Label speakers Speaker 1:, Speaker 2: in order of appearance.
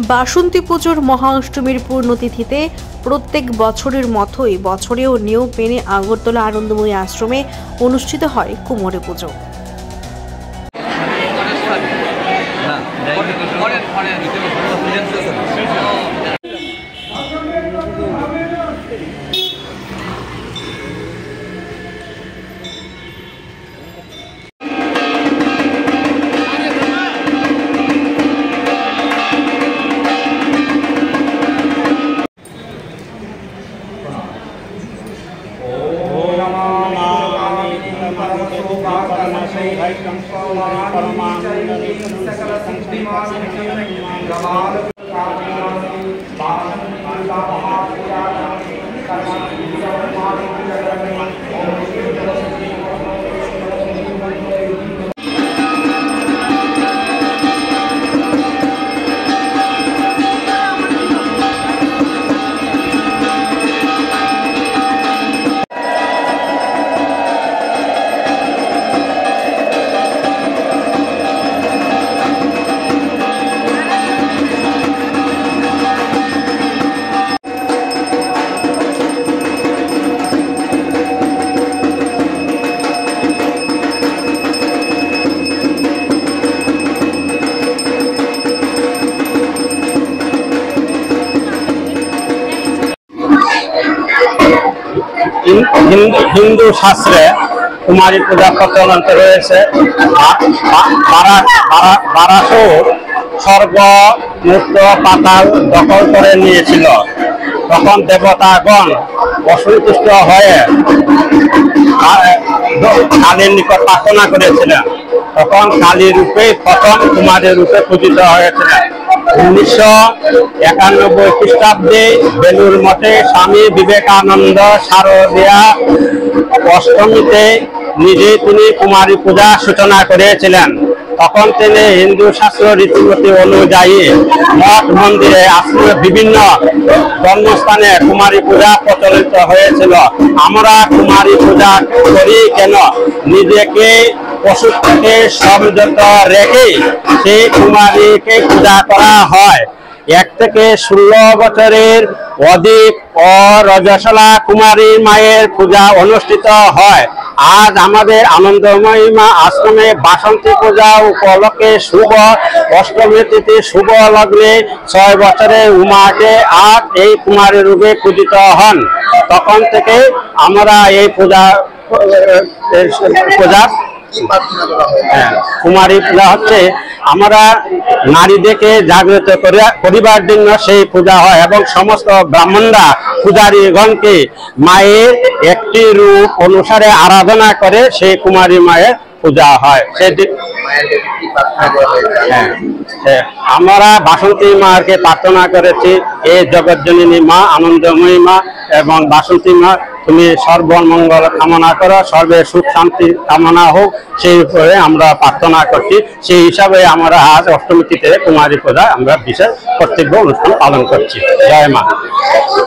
Speaker 1: বাসন্তী পুজোর মহা অষ্টমীর পূর্ণতিথিতে প্রত্যেক বছরের মতোই বছরেও নিয়ম মেনে আগরতলা আনন্দময়ী আশ্রমে অনুষ্ঠিত হয় কুমোরে পুজো।
Speaker 2: হিন্দু শাস্ত্রে কুমারী পূজা প্রচলন রয়েছে। বারাসুর স্বর্গ মুক্ত পাতাল দখল করে নিয়েছিল। তখন দেবতাগণ অসন্তুষ্ট হয়ে কালীর নিকট প্রার্থনা করেছিলেন। তখন কালী রূপে প্রথম কুমারী রূপে পূজিত হয়েছিলেন। 1991 খ্রিস্টাব্দে বেলুর মঠে স্বামী বিবেকানন্দ শারদীয়া অষ্টমীতে নিজে তিনি কুমারী পূজা সূচনা করেছিলেন। তখন তিনি হিন্দু শাস্ত্র রীতিমতি অনুযায়ী মঠ মন্দিরে আশ্রমে বিভিন্ন জন্মস্থানে কুমারী পূজা প্রচলিত হয়েছিল। আমরা কুমারী পূজা করি কেন? নিজেকে পশু থেকে সংযত রেখে সেই কুমারীকে পূজা করা হয়। 1 থেকে 16 বছরের অধিক অরজস্বলা কুমারী মায়ের পূজা অনুষ্ঠিত হয়। আজ আমাদের আনন্দময়ী মা আশ্রমে বাসন্তী পূজা উপলক্ষে শুভ অষ্টমী তিথি শুভ লগ্নে 6 বছরের উমাকে আজ এই কুমারী রূপে পূজিত হন। তখন থেকে আমরা এই পূজা কুমারী পূজা হচ্ছে আমরা নারীদেরকে জাগ্রত করিবার জন্য সেই পূজা হয় এবং সমস্ত ব্রাহ্মণরা পূজারীগণকে মায়ের একটি রূপ অনুসারে আরাধনা করে সেই কুমারী মায়ের পূজা হয়। আমরা বাসন্তী মাকে প্রার্থনা করেছি, এই জগৎজননী মা আনন্দময়ী মা এবং বাসন্তী মা তুমি সর্বমঙ্গল কামনা করো, সর্বে সুখ শান্তি কামনা হোক, সেই উপরে আমরা প্রার্থনা করছি। সেই হিসাবে আমরা আজ অষ্টমী তিথিতে কুমারী পূজা আমরা বিশেষ কর্তব্য অনুষ্ঠান পালন করছি। জয় মা।